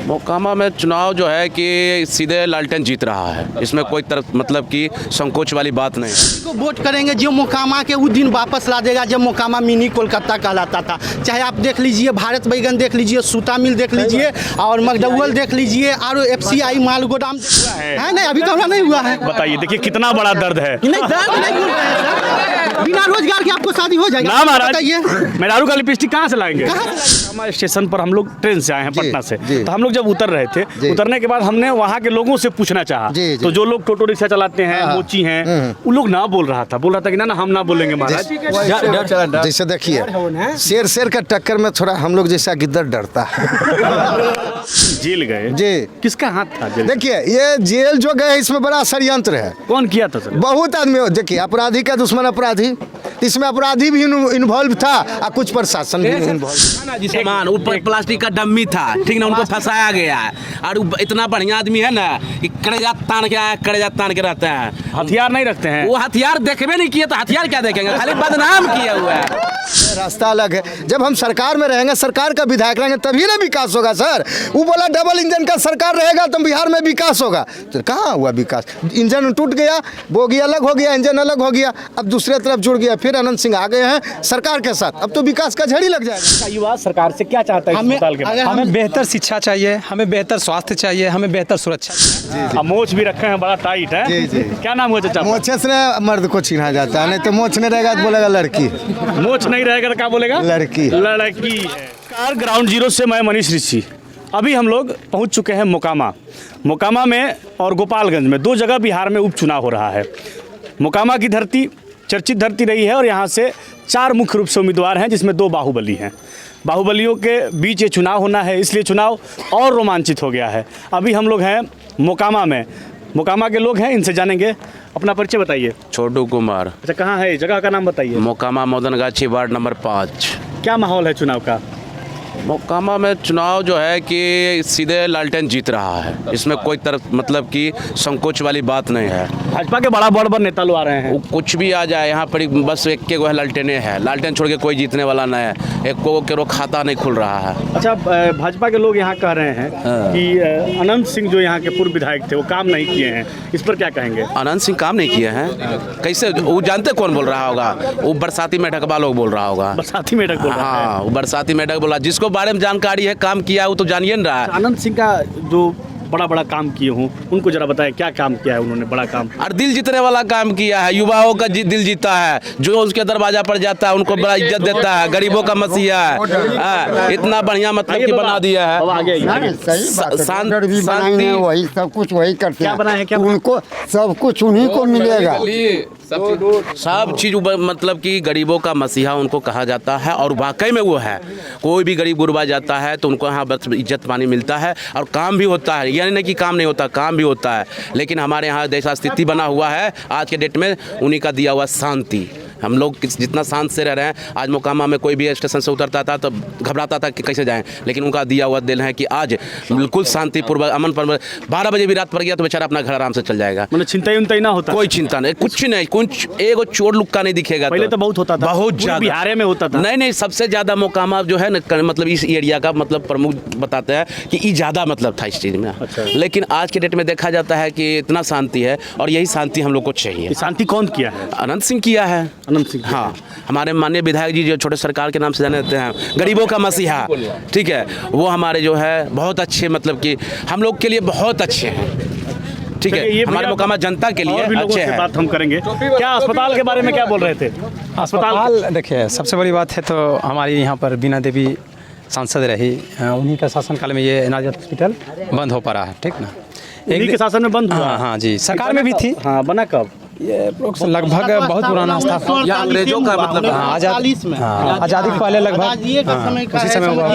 मोकामा में चुनाव जो है कि सीधे लालटेन जीत रहा है, इसमें कोई तरफ मतलब कि संकोच वाली बात नहीं है। को वोट करेंगे जो मोकामा के उस दिन वापस ला देगा जब मोकामा मिनी कोलकाता कहलाता था। चाहे आप देख लीजिए भारत बैगन देख लीजिए, सूता मिल देख लीजिए और मगडौल देख लीजिए और FCI माल गोदाम है नहीं, अभी तो नहीं हुआ है। बताइए, देखिए कितना बड़ा दर्द है। नहीं दर्द नहीं बोल रहे हैं सर, बिना रोजगार के आपको शादी हो जाएगा ना महाराज, बताइए मेहरारू का लिपस्टिक कहाँ से लाएंगे? मोकामा स्टेशन पर हम लोग ट्रेन से आए हैं पटना से, तो हम लोग जब उतर रहे थे, उतरने के बाद हमने वहाँ के लोगों से पूछना चाहा, तो जो लोग टोटो रिक्शा चलाते हैं, मोची हैं, वो लोग ना बोल रहा था कि ना हम ना बोलेंगे महाराज। जैसे देखिए शेर का टक्कर में थोड़ा हम लोग जैसा गिद्दर डरता है। जेल गए जी, किसका हाथ था जेल? देखिए ये जेल जो गए इसमें बड़ा षड्यंत्र है। कौन किया था सर? बहुत आदमी, देखिए अपराधी का दुश्मन अपराधी, इसमें अपराधी भी इन्वॉल्व था और कुछ प्रशासन भी इन्वॉल्व। सामान ऊपर प्लास्टिक का डम्मी था, ठीक ना, उनको फंसाया गया है और इतना बढ़िया आदमी है ना कि कड़ेजा तान के आया, कड़ेजा तान के रहता है। हथियार नहीं रखते हैं वो हथियार देखबे नहीं किए तो हथियार क्या देखेंगे, खाली बदनाम किया हुआ है। रास्ता अलग है। जब हम सरकार में रहेंगे, सरकार का विधायक रहेंगे तभी ना विकास होगा सर। वो बोला डबल इंजन का सरकार रहेगा तो बिहार में विकास होगा, तो कहाँ हुआ विकास? इंजन टूट गया, बोगी अलग हो गया, इंजन अलग हो गया, अब दूसरे तरफ जुड़ गया, फिर अनंत सिंह आ गए हैं सरकार के साथ, अब तो विकास का झड़ी लग जाएगा। युवा सरकार से क्या चाहता है? हमें बेहतर शिक्षा चाहिए, हमें बेहतर स्वास्थ्य चाहिए, हमें बेहतर सुरक्षा चाहिए। मोच भी रखे हैं, बड़ा टाइट है। क्या नाम है चाचा? मोछे से मर्द को चिन्हा जाता है, नहीं तो मोछ नहीं रहेगा तो बोलेगा लड़की, मोच नहीं रहेगा तो क्या बोलेगा? लड़की। लड़की है। ग्राउंड जीरो से मैं मनीष ऋषि। अभी हम लोग पहुंच चुके हैं मोकामा में और गोपालगंज में, दो जगह बिहार में उपचुनाव हो रहा है। मोकामा की धरती चर्चित धरती रही है और यहाँ से 4 मुख्य रूप से उम्मीदवार हैं, जिसमें 2 बाहुबली हैं। बाहुबलियों के बीच ये चुनाव होना है, इसलिए चुनाव और रोमांचित हो गया है। अभी हम लोग हैं मोकामा में, मोकामा के लोग हैं, इनसे जानेंगे। अपना परिचय बताइए। छोटू कुमार। अच्छा, कहाँ है जगह का नाम बताइए। Mokama Madangachhi ward number 5। क्या माहौल है चुनाव का? मोकामा में चुनाव जो है कि सीधे लालटेन जीत रहा है, इसमें कोई तरफ मतलब कि संकोच वाली बात नहीं है। भाजपा के बड़ा नेता लोग आ रहे हैं। वो कुछ भी आ जाए यहाँ पर, बस एक के वो लालटेने है, लालटेन छोड़ के कोई जीतने वाला नहीं है। एक को केरो खाता नहीं खुल रहा है। अच्छा, भाजपा के लोग यहाँ कह रहे हैं कि अनंत सिंह जो यहाँ के पूर्व विधायक थे वो काम नहीं किए हैं, इस पर क्या कहेंगे? अनंत सिंह काम नहीं किए हैं कैसे? वो जानते कौन बोल रहा होगा? वो बरसाती मेढक वाला लोग बोल रहा होगा। बरसाती मेढक बोल रहा है। हाँ, वो बरसाती मेढक बोला, जिसको बारे में जानकारी है, काम किया वो तो जानिए न रहा है। अनंत सिंह का जो बड़ा काम किए हूँ, उनको जरा बताएं क्या काम किया है उन्होंने? बड़ा काम और दिल जीतने वाला काम किया है, युवाओं का दिल जीता है, जो उसके दरवाजा पर जाता है उनको बड़ा इज्जत देता है, गरीबों का मसीहा है। इतना बढ़िया मतलब कि बना दिया है। शांति, वही सब कुछ वही करते हैं। क्या बनाए हैं? क्या उनको सब कुछ उन्हीं को मिलेगा। सब चीज मतलब कि गरीबों का मसीहा उनको कहा जाता है और वाकई में वो है। कोई भी गरीब गुरबा जाता है तो उनको यहाँ बस इज्जत पानी मिलता है और काम भी होता है, यानी नहीं कि काम नहीं होता, काम भी होता है। लेकिन हमारे यहाँ जैसा स्थिति बना हुआ है आज के डेट में, उन्हीं का दिया हुआ शांति। हम लोग जितना शांत से रह रहे हैं, आज मोकामा में कोई भी स्टेशन से उतरता था तो घबराता था कि कैसे जाएं, लेकिन उनका दिया हुआ दिल है कि आज बिल्कुल शांतिपूर्वक अमन पर 12 बजे भी रात पड़ गया तो बेचारा अपना घर आराम से चल जाएगा। मतलब चिंता ना होता, कोई चिंता नहीं, कुछ नहीं, कुछ एगो चोर लुक्का नहीं दिखेगा। पहले तो बहुत होता था, बहुत ज्यादा बिहार में होता था। नहीं, सबसे ज्यादा मोकामा जो है ना, मतलब इस एरिया का मतलब प्रमुख बताते हैं कि ये ज्यादा मतलब था इस चीज में। अच्छा। लेकिन आज के डेट में देखा जाता है कि इतना शांति है और यही शांति हम लोग को चाहिए। शांति कौन किया है? अनंत सिंह किया है। अनंत सिंह, हाँ, हमारे माननीय विधायक जी जो छोटे सरकार के नाम से जाने जाते हैं, गरीबों का मसीहा, ठीक है, वो हमारे जो है बहुत अच्छे, मतलब कि हम लोग के लिए बहुत अच्छे हैं, ठीक है, हमारे मोकामा जनता के लिए अच्छे हैं। बात हम करेंगे। क्या अस्पताल के बारे में क्या बोल रहे थे? अस्पताल देखिए, सबसे बड़ी बात है तो हमारी यहाँ पर बीना देवी सांसद रही, उन्हीं का शासनकाल में ये एनाज हॉस्पिटल बंद हो पा रहा है, ठीक ना? एक के शासन में बंद हुआ। हाँ जी, सरकार में भी थी। हाँ, बना कब? ये लगभग बहुत पुराना था, अंग्रेजों का मतलब आज़ादी के पहले लगभग उसी समय हुआ।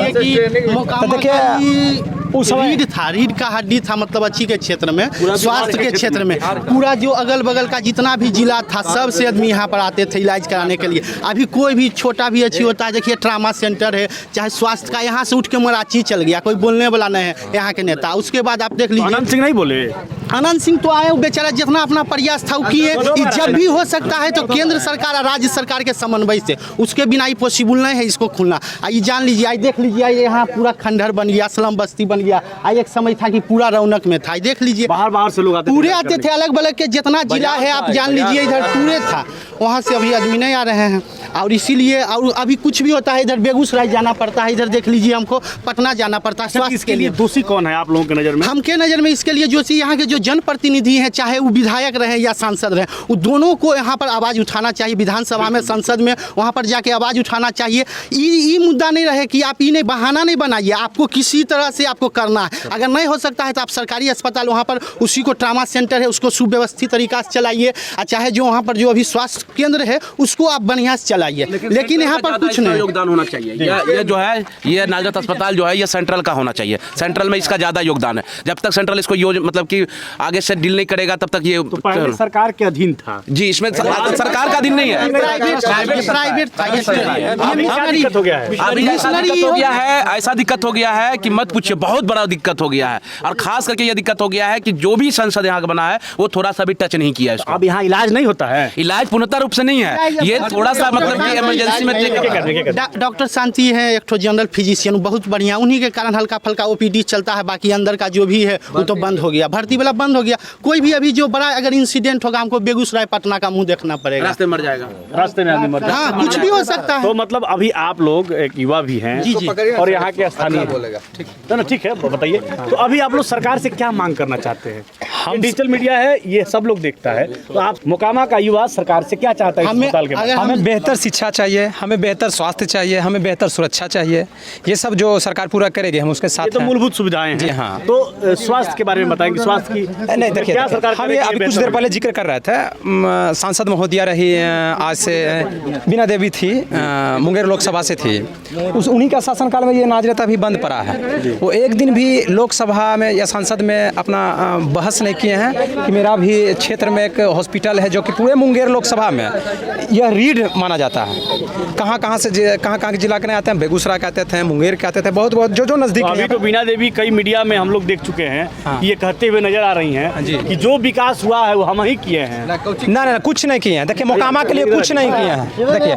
तो देखिए उस समय रीढ़ का हड्डी था, मतलब अच्छी के क्षेत्र में, स्वास्थ्य के क्षेत्र में पूरा जो अगल बगल का जितना भी जिला था, सबसे आदमी यहाँ पर आते थे इलाज कराने के लिए। अभी कोई भी छोटा भी अच्छी होता है, देखिए ट्रामा सेंटर है, चाहे स्वास्थ्य का, यहाँ से उठ के मराठी चल गया, कोई बोलने वाला नहीं है यहाँ के नेता। उसके बाद आप देख लीजिए, अनंत सिंह नहीं बोले, आनंद सिंह तो आए, वो बेचारा जितना अपना प्रयास था वो किए। जब भी हो सकता है तो केंद्र सरकार और राज्य सरकार के समन्वय से, उसके बिना ही पॉसिबल नहीं है इसको खुलना। ये जान लीजिए, आई देख लीजिए, यहाँ पूरा खंडहर बन गया, स्लम बस्ती बन गया। आई एक समय था कि पूरा रौनक में था, देख लीजिए बाहर से लोग पूरे आते थे, अलग अलग के जितना जिला है आप जान लीजिए इधर पूरे था। वहाँ से अभी आदमी नहीं आ रहे हैं, और इसीलिए और अभी कुछ भी होता है इधर बेगूसराय जाना पड़ता है, इधर देख लीजिए हमको पटना जाना पड़ता है स्वास्थ्य के लिए। दोषी कौन है आप लोगों की नज़र में? हमके नज़र में इसके लिए जो यहाँ के जो जनप्रतिनिधि हैं, चाहे वो विधायक रहे या सांसद रहे, वो दोनों को यहाँ पर आवाज़ उठाना चाहिए। विधानसभा में, संसद में, वहाँ पर जाके आवाज़ उठाना चाहिए। ये मुद्दा नहीं रहे कि आप इन्हें बहाना नहीं बनाइए, आपको किसी तरह से आपको करना है। अगर नहीं हो सकता है तो आप सरकारी अस्पताल वहाँ पर उसी को ट्रामा सेंटर है उसको सुव्यवस्थित तरीका से चलाइए, और चाहे जो वहाँ पर जो अभी स्वास्थ्य केंद्र है उसको आप बढ़िया से चलाइए। लेकिन यहाँ पर कुछ नहीं योगदान होना चाहिए। ये जो है ये नाजरत अस्पताल जो है ये सेंट्रल का होना चाहिए, सेंट्रल में इसका ज़्यादा योगदान है। जब तक सेंट्रल इसको मतलब कि आगे से डील नहीं करेगा तब तक ये तो पहले सरकार के अधीन था जी, इसमें सरकार का दिन नहीं है, प्राइवेट था। दिक्कत हो गया है, अभी ऐसा दिक्कत हो गया है, ऐसा दिक्कत हो गया है कि मत पूछिए, बहुत बड़ा दिक्कत हो गया है। और खास करके ये दिक्कत हो गया है कि जो भी संसद यहाँ का बना है वो थोड़ा सा भी टच नहीं किया इसको। अब यहाँ इलाज नहीं होता है, इलाज पूर्णतः रूप से नहीं है, ये थोड़ा सा मतलब कि इमरजेंसी में डॉक्टर शांति है एक ठो जनरल फिजिशियन, बहुत बढ़िया, उन्हीं के कारण हल्का फल्का ओपीडी चलता है। बाकी अंदर का जो भी है वो तो बंद हो गया, भर्ती वाला बंद हो गया। कोई भी अभी जो बड़ा अगर इंसिडेंट होगा हमको बेगूसराय पटना का मुंह देखना पड़ेगा, रास्ते मर जाएगा, रास्ते में आदमी मर जाएगा। हाँ कुछ भी हो सकता है। तो मतलब अभी आप लोग एक युवा भी हैं जी जी, और यहाँ के स्थानीय तो ना, ठीक है बताइए। तो अभी आप लोग सरकार से क्या मांग करना चाहते हैं? हम डिजिटल मीडिया है, ये सब लोग देखता है, तो आप मोकामा का युवा सरकार से क्या चाहता है अस्पताल के बारे में? हमें बेहतर शिक्षा चाहिए, हमें बेहतर स्वास्थ्य चाहिए, हमें बेहतर सुरक्षा चाहिए। ये सब जो सरकार पूरा करेगी हम उसके साथ ये तो हैं। मूलभूत सुविधाएं हैं। जी हाँ। तो स्वास्थ्य के बारे में बताएंगे, स्वास्थ्य की नहीं देखिए, क्या सरकार हम ये अभी कुछ देर पहले जिक्र कर रहे थे, सांसद महोदया रही आज से बीना देवी थी, मुंगेर लोकसभा से थी, उन्हीं का शासनकाल में ये नाजरत अभी बंद पड़ा है। वो एक दिन भी लोकसभा में या संसद में अपना बहस नहीं किए हैं कि मेरा भी क्षेत्र में एक हॉस्पिटल है जो कि पूरे मुंगेर लोकसभा में यह रीढ़ माना जाता है। कहाँ से कहाँ के जिला के नहीं आते हैं, बेगूसराय के आते थे, मुंगेर के आते थे, बहुत जो नज़दीक। अभी तो बीना देवी कई मीडिया में हम लोग देख चुके हैं, ये कहते हुए नजर आ रही हैं कि जो विकास हुआ है वो हम ही किए हैं। ना कुछ नहीं किए हैं। देखिए मोकामा के लिए कुछ नहीं किए हैं। देखिए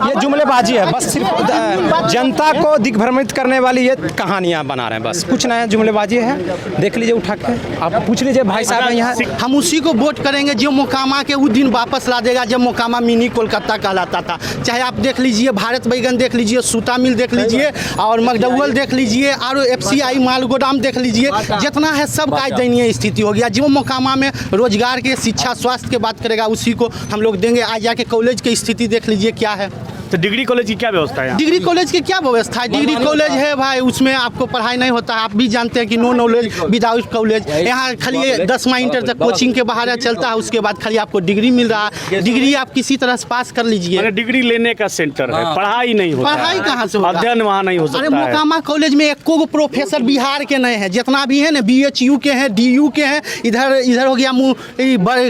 ये जुमलेबाजी है, बस सिर्फ जनता को दिग्भ्रमित करने वाली ये कहानियाँ बना रहे हैं, बस कुछ नहीं, जुमलेबाजी है। देख लीजिए उठा के, आप पूछ लीजिए भाई साहब यहाँ। हम उसी को वोट करेंगे जो मोकामा के उस दिन वापस ला देगा जब मोकामा मिनी कोलकाता कहलाता था। चाहे आप देख लीजिए भारत बैगन देख लीजिए, सूता मिल देख लीजिए, और मगडौल देख लीजिए, और FCI माल गोदाम देख लीजिए, जितना है सब का दयनीय स्थिति हो गया। जो मोकामा में रोजगार के, शिक्षा, स्वास्थ्य की बात करेगा उसी को हम लोग देंगे। आज जाके कॉलेज की स्थिति देख लीजिए क्या है। तो डिग्री कॉलेज की क्या व्यवस्था है? डिग्री कॉलेज की क्या व्यवस्था है? डिग्री कॉलेज है भाई, उसमें आपको पढ़ाई नहीं होता है। आप भी जानते हैं कि नो नॉलेज विदाउट कॉलेज। यहाँ खाली 10वां इंटर तक कोचिंग के बाहर चलता है, उसके बाद खाली आपको डिग्री मिल रहा है। डिग्री आप किसी तरह से पास कर लीजिए। डिग्री लेने का सेंटर है, पढ़ाई नहीं होता, पढ़ाई कहाँ से होता है? अध्ययन वहाँ नहीं हो सकता। अरे मोकामा कॉलेज में एको गो प्रोफेसर बिहार के नहीं है, जितना भी है ना BHU के हैं, DU के हैं, इधर हो गया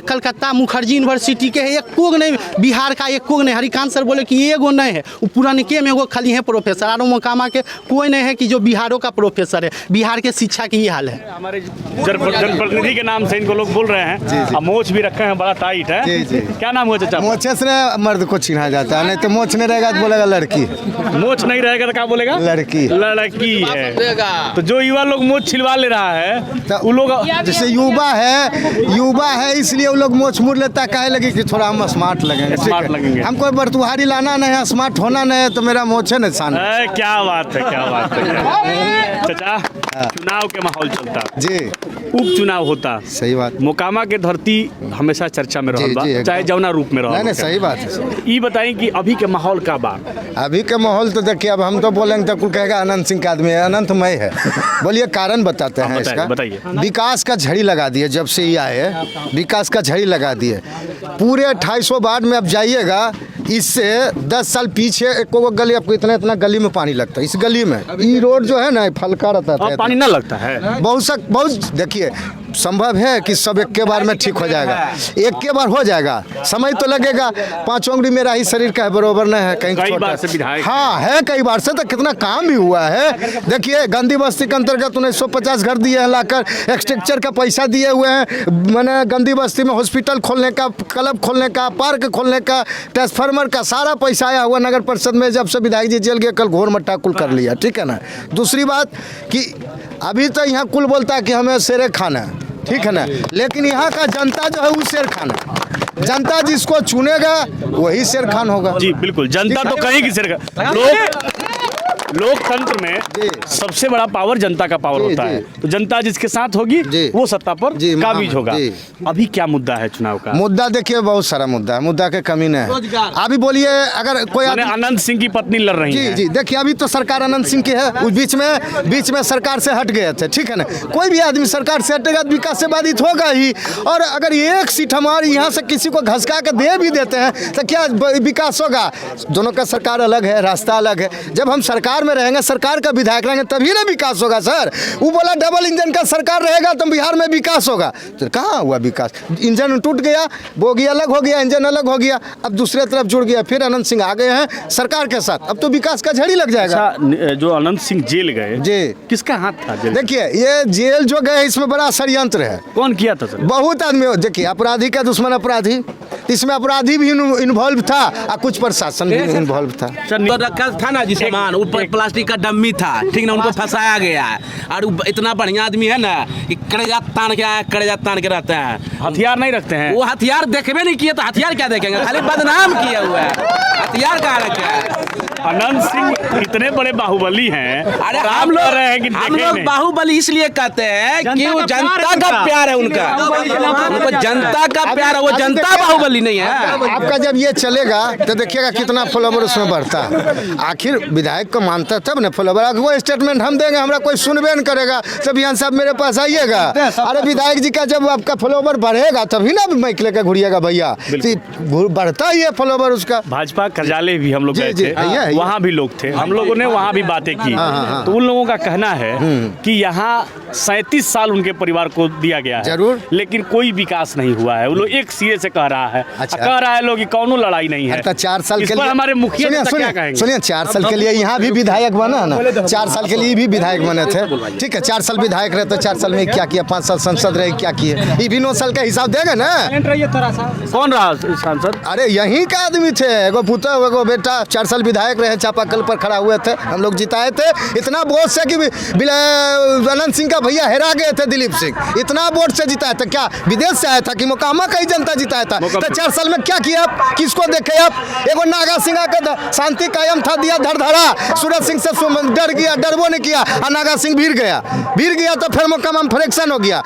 कलकत्ता मुखर्जी यूनिवर्सिटी के है, एको नहीं बिहार का, एको नहीं। हरिकांत सर बोले कि एगो नहीं है, वो पुरानिके में वो खाली है प्रोफेसर। और मोकामा के कोई नहीं है कि जो बिहारों का प्रोफेसर है। बिहार के शिक्षा की ये हाल है। हमारे जनप्रतिनिधि के नाम से इनको लोग बोल रहे हैं, अब मोछ भी रखे हैं, बड़ा टाइट है। क्या नाम हुआ चाचा? मोछे से मर्द को चिन्हा जाता है, नहीं तो मोछ नहीं रहेगा तो बोलेगा लड़की, मोछ नहीं रहेगा तो क्या बोलेगा? लड़की है। तो जो युवा लोग मोछ छिलवा ले रहा है वो लोग, जैसे युवा है इसलिए वो लोग मोछ मुड़ लेता है, कहे लगे कि थोड़ा हम स्मार्ट लगेंगे। हमको बरतुहारी लाना नहीं है, स्मार्ट होना नहीं है, तो मेरा मोछ है निशान। क्या बात है, क्या बात है चाचा। चुनाव के माहौल चलता जी, उपचुनाव होता, सही बात। मोकामा के धरती हमेशा चर्चा में रहल बा, चाहे जौना रूप में रहल। नहीं सही बात है। ये बताएं कि अभी के माहौल का बा? अभी के माहौल तो देखिए, अब हम तो बोलेंगे तो कुल कहेगा अनंत सिंह का आदमी है, अनंतमय है। बोलिए कारण बताते हैं इसका। बताइए। विकास का झड़ी लगा दिए, जब से ये आए विकास का झड़ी लगा दिए। पूरे 250 वार्ड में अब जाइएगा, इससे 10 साल पीछे एक गली आपको इतना गली में पानी लगता है। इस गली में ये रोड जो है ना फलका रहता है, पानी ना लगता है। बहुत देखिए संभव है कि सब एक के बार में ठीक हो जाएगा? एक के बार हो जाएगा, समय तो लगेगा। 5 उंगली मेरा ही शरीर का है, बरोबर नहीं है, कहीं कई छोटा बार से विधायक हाँ है, कई बार से तो कितना काम भी हुआ है। देखिए गांधी बस्ती के अंतर्गत 1950 घर दिए हैं लाकर, एक्सटेक्चर का पैसा दिए हुए हैं, मैंने गांधी बस्ती में हॉस्पिटल खोलने का, क्लब खोलने का, पार्क खोलने का, ट्रांसफार्मर का सारा पैसा आया हुआ नगर परिषद में। जब से विधायक जी जेल गए कल घोर मट्टा कुल कर लिया, ठीक है ना। दूसरी बात कि अभी तो यहाँ कुल बोलता है कि हमें शेर खाना है, ठीक है ना, लेकिन यहाँ का जनता जो है वो शेर खान है। जनता जिसको चुनेगा वही शेर खान होगा। जी बिल्कुल, जनता तो कहीं की शेर का लोकतंत्र में सबसे बड़ा पावर जनता का पावर होता है। तो जनता जिसके साथ होगी वो सत्ता पर काबिज होगा। अभी क्या मुद्दा है चुनाव का? मुद्दा देखिए बहुत सारा मुद्दा है, मुद्दा के कमी नहीं है। अभी बोलिए अगर कोई अनंत सिंह की पत्नी लड़ रही है। जी देखिए अभी तो सरकार अनंत सिंह की है, उस बीच में सरकार से हट गए थे, ठीक है ना। कोई भी आदमी सरकार से हटेगा तो विकास से बाधित होगा ही। और अगर एक सीट हमारे यहाँ से किसी को घसका के दे भी देते हैं तो क्या विकास होगा? दोनों का सरकार अलग है, रास्ता अलग है। जब हम सरकार में रहेंगे, सरकार का विधायक रहेंगे, तभी ना विकास होगा सर। वो बोला डबल इंजन का सरकार रहेगा तो बिहार में विकास होगा, तो कहाँ हुआ विकास? इंजन टूट गया, बोगी अलग हो गया, इंजन अलग हो गया, अब दूसरे तरफ जुड़ गया, फिर अनंत सिंह आ गए हैं सरकार के साथ, अब तो विकास का झड़ी लग जाएगा। अच्छा, जो अनंत सिंह जेल गए जी, किसका हाथ था जेल? देखिए ये जेल जो गए इसमें बड़ा षड्यंत्र है। कौन किया था सर? बहुत आदमी, देखिए अपराधी का दुश्मन अपराधी, इसमें अपराधी भी इन्वॉल्व था और कुछ प्रशासन भी इन्वॉल्व था। तो रखा था ना जी सामान, ऊपर प्लास्टिक का डम्मी था, ठीक ना, उनको फंसाया गया है। और इतना बढ़िया आदमी है ना कि कड़ेजा तान के आया, कड़ेजा तान के रहते हैं। हथियार नहीं रखते हैं वो, हथियार देखबे नहीं किए तो हथियार क्या देखेंगे? खाली बदनाम किया हुआ है, हथियार कहाँ रखे हैं? अनंत सिंह इतने बड़े बाहुबली हैं। अरे हम लोग रहे हैं कि हम लोग बाहुबली इसलिए कहते हैं कि वो जनता का प्यार है, उनका उनको जनता का प्यार है, वो जनता बाहुबली नहीं है। आपका जब ये चलेगा तो देखिएगा कितना फॉलोवर उसमें बढ़ता है। आखिर विधायक को मानता तब ना फॉलोवर। वो स्टेटमेंट हम देंगे, हमारा कोई सुनबे न करेगा, तब यहाँ साहब मेरे पास आइएगा। अरे विधायक जी का जब आपका फॉलोवर बढ़ेगा तभी ना माइक लेकर घुरिएगा भैया, बढ़ता ही है फॉलोवर उसका। भाजपा कार्यालय भी हम लोग गए थे, वहाँ भी लोग थे, हम लोगों ने वहाँ भी बातें की। तो उन लोगों का कहना है कि यहाँ 37 साल उनके परिवार को दिया गया है, जरूर, लेकिन कोई विकास नहीं हुआ है। वो लोग एक सिरे से कह रहा है, कह रहा है लोग कि कौनो लड़ाई नहीं है। 4 साल के लिए हमारे मुखिया क्या कहेंगे? सुनिए 4 साल के लिए यहाँ भी विधायक बना ना, 4 साल के लिए भी विधायक बने थे, ठीक है। 4 साल विधायक रहे तो 4 साल में क्या किया, 5 साल संसद रहे क्या किए, ये भी 9 साल का हिसाब देंगे ना। कौन रहा सांसद? अरे यहीं का आदमी थे, एगो पुता एगो बेटा, 4 साल विधायक रहे, चापाकल पर खड़ा हुए थे, हम लोग जिताए थे। इतना वोट से कि अनंत सिंह का भैया हेरा गए थे, दिलीप सिंह, इतना वोट से जिताया था। क्या विदेश से आया था कि मोकामा का ही जनता जिताया था? तो 4 साल में क्या किया आप, किसको देखे आप? एगो नागा सिंह का शांति कायम था, दिया धड़धड़ा, सूरज सिंह से डर गया, डरबो नहीं किया, और नागा सिंह भीड़ गया तो फिर मोकामा में फ्रैक्शन हो गया।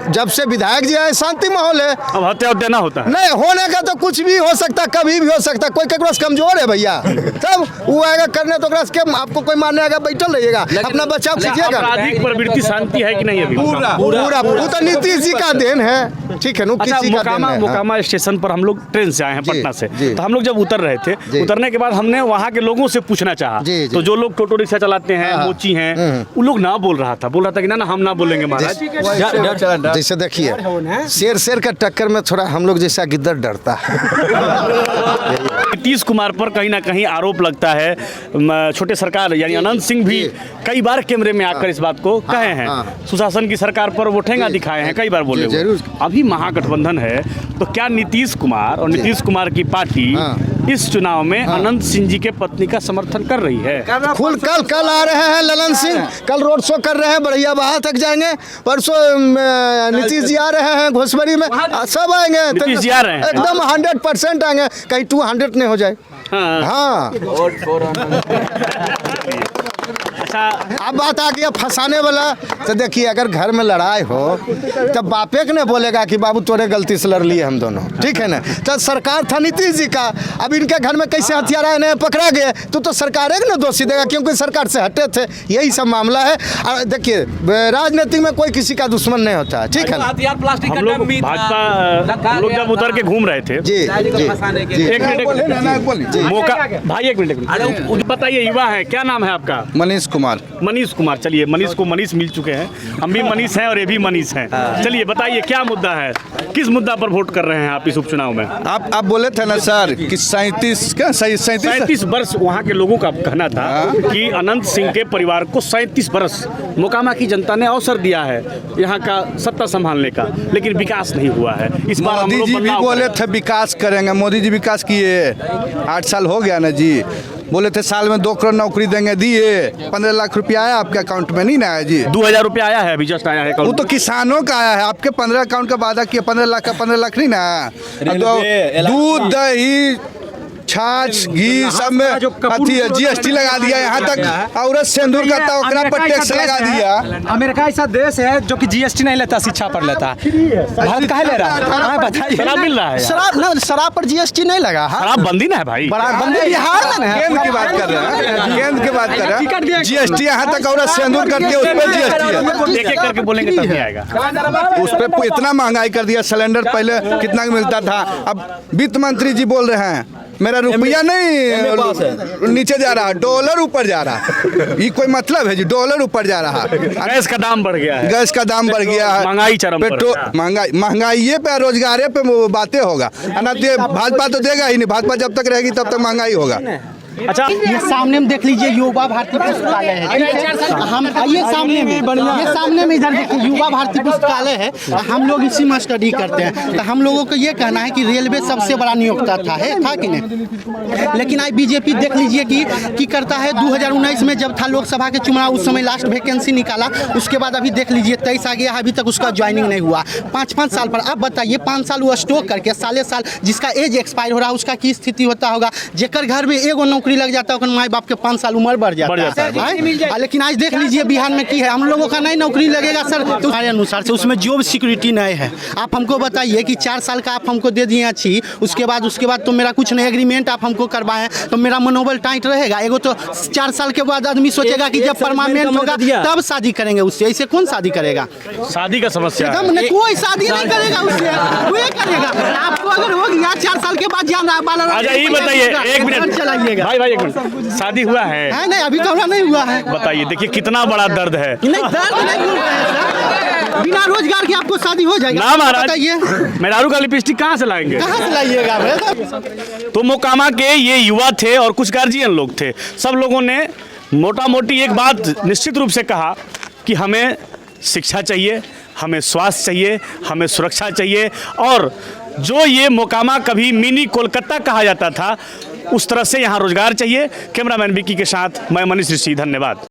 जब से विधायक जी आए शांति माहौल है। अब हत्या उत्या ना होता नहीं होने का तो कुछ भी हो सकता, कभी भी हो सकता। कोई ककरो से कमजोर है भैया, तब वो आएगा करने तो आपको कोई मारने आएगा, बैठल रहिएगा, अपना बचाव कीजिएगा। आपराधिक प्रवृत्ति शांति है कि नहीं? अभी पूरा वो तो नीतीश जी का देन है, ठीक है। अच्छा, मोकामा स्टेशन पर हम लोग ट्रेन से आए हैं पटना से, तो हम लोग जब उतर रहे थे, उतरने के बाद हमने वहाँ के लोगों से पूछना चाहा, तो जो लोग टोटो रिक्शा चलाते हैं, मोची हैं, वो लोग ना बोल रहा था कि ना हम ना बोलेंगे महाराज। जैसे देखिए शेर के टक्कर में थोड़ा हम लोग जैसा गिद्दर डरता है। नीतीश कुमार पर कहीं ना कहीं आरोप लगता है, छोटे सरकार यानी अनंत सिंह भी कई बार कैमरे में आकर इस बात को कहे हैं, सुशासन की सरकार पर वो ठेंगा दिखाए हैं, कई बार बोले। अभी महागठबंधन है, तो क्या नीतीश कुमार और नीतीश कुमार की पार्टी इस चुनाव में अनंत सिंह जी के पत्नी का समर्थन कर रही है? कल आ रहे हैं ललन सिंह, कल रोड शो कर रहे हैं, बढ़िया वहाँ तक जाएंगे। परसों नीतीश जी आ रहे हैं घोसबरी में, सब आएंगे, नीतीश जी आ रहे हैं, एकदम 100% आएंगे, कहीं 200 नहीं हो जाए। हाँ अब बात आ गया फंसाने वाला। तो देखिए अगर घर में लड़ाई हो तो बापे के नहीं बोलेगा कि बाबू तोरे गलती से लड़ लिए हम दोनों, ठीक है ना। तो सरकार था नीतीश जी का, अब इनके घर में कैसे हथियार आए नहीं पकड़ा गए तो सरकार है ना दोषी देगा, क्योंकि सरकार से हटे थे, यही सब मामला है। और देखिए राजनीति में कोई किसी का दुश्मन नहीं होता, ठीक है ना। हम लोग भाजपा लोग जब उतर के घूम रहे थे, एक मिनट मौका भाई, एक मिनट बताइए, युवा है, क्या नाम है आपका? मनीष कुमार। मनीष कुमार, चलिए मनीष को मनीष मिल चुके हैं, हम भी मनीष हैं और ये भी मनीष हैं। चलिए बताइए क्या मुद्दा है, किस मुद्दा पर वोट कर रहे हैं आप इस उपचुनाव में? आप बोले थे ना सर कि 37 वर्ष वहाँ के लोगों का कहना था कि अनंत सिंह के परिवार को 37 वर्ष मोकामा की जनता ने अवसर दिया है यहाँ का सत्ता संभालने का, लेकिन विकास नहीं हुआ है। इस बार हम मोदी लोग जी भी बदलाव बोले थे विकास करेंगे, मोदी जी विकास किए, 8 साल हो गया ना जी। बोले थे साल में 2 करोड़ नौकरी देंगे, दिए। 15 लाख रुपया आया आपके अकाउंट में, नहीं ना आया जी? 2000 रुपया आया है, अभी जस्ट आया है। वो तो किसानों का आया है, आपके 15 अकाउंट का वादा किया, 15 लाख का 15 लाख नहीं ना। तो दूध दही छाछ घी सब में अथी GST लगा दिया, यहाँ तक औरत सिंदूर का था ओकरा पर टैक्स लगा दिया। अमेरिका ऐसा देश है जो कि GST नहीं लेता, शिक्षा पर लेता। भारत काहे ले रहा है बताइए? शराब मिल रहा है, शराब पर GST नहीं लगा है। शराब बंदी ना है भाई, बंदी बिहार में है। केंद्र की बात कर रहे हैं, केंद्र की बात कर रहे हैं। GST यहाँ तक औरत सिंदूर करती है, उस पर GST है। एक एक करके बोलेंगे तब नहीं आएगा। उस पर इतना महंगाई कर दिया, सिलेंडर पहले कितना मिलता था, अब वित्त मंत्री जी बोल रहे हैं मेरा रुपया नहीं नीचे जा रहा, डॉलर ऊपर जा रहा। ये कोई मतलब है जी? डॉलर ऊपर जा रहा, गैस का दाम बढ़ गया है, गैस का दाम बढ़ गया है, महंगाई चरम पर पेट्रोल महंगाई पे रोजगार पे बातें होगा ना। भाजपा तो देगा ही नहीं, भाजपा जब तक रहेगी तब तक महंगाई होगा। अच्छा ये सामने में देख लीजिए युवा भारती पुस्तकालय है, ठीक है? हम आइए सामने में, ये सामने में इधर देखिए युवा भारती पुस्तकालय है, हम लोग इसी में स्टडी करते हैं। तो हम लोगों को ये कहना है कि रेलवे सबसे बड़ा नियोक्ता था कि नहीं? लेकिन आज बीजेपी देख लीजिए कि करता है। 2019 में जब था लोकसभा के चुनाव, उस समय लास्ट वैकेंसी निकाला, उसके बाद अभी देख लीजिए 23 आ गया, अभी तक उसका ज्वाइनिंग नहीं हुआ। 5-5 साल पर अब बताइए, 5 साल वो स्टॉक करके साले साल जिसका एज एक्सपायर हो रहा है उसका की स्थिति होता होगा? जेकर घर में एगो नौकरी लग जाता है, माई बाप के 5 साल उम्र बढ़ जाता है। लेकिन आज देख लीजिए बिहार में की है, हम लोगों का नहीं नौकरी लगेगा सर, तो हमारे अनुसार से उसमें जॉब सिक्योरिटी नहीं है। आप हमको बताइए कि 4 साल का आप हमको दे दिए अच्छी, उसके बाद तो मेरा कुछ नहीं एग्रीमेंट आप हमको करवाएं तो मेरा मनोबल टाइट रहेगा। एगो तो 4 साल के बाद आदमी सोचेगा कि जब परमानेंट होगा तब शादी करेंगे उससे, ऐसे कौन शादी करेगा? शादी का समस्या है, कोई शादी नहीं करेगा उससे, कोई करेगा। आपको अगर हो गया 4 साल के बाद जाना अच्छा ये बताइए, एक मिनट चलाइएगा भाई, एक मिनट, शादी हुआ है? नहीं अभी तो नहीं हुआ है। बताइए, देखिए कितना बड़ा दर्द है। नहीं दर्द नहीं बोल रहे हैं सर, बिना रोजगार के आपको शादी हो जाएगा ना महाराज, बताइए मेहरारू का लिपस्टिक कहाँ से लाएंगे? कहाँ से लाइएगा? तो मोकामा के ये युवा थे और कुछ गार्जियन लोग थे, सब लोगों ने मोटा मोटी एक बात निश्चित रूप से कहा कि हमें शिक्षा चाहिए, हमें स्वास्थ्य चाहिए, हमें सुरक्षा चाहिए, और जो ये मोकामा कभी मिनी कोलकाता कहा जाता था उस तरह से यहाँ रोजगार चाहिए। कैमरामैन विकी के साथ मैं मनीष ऋषि, धन्यवाद।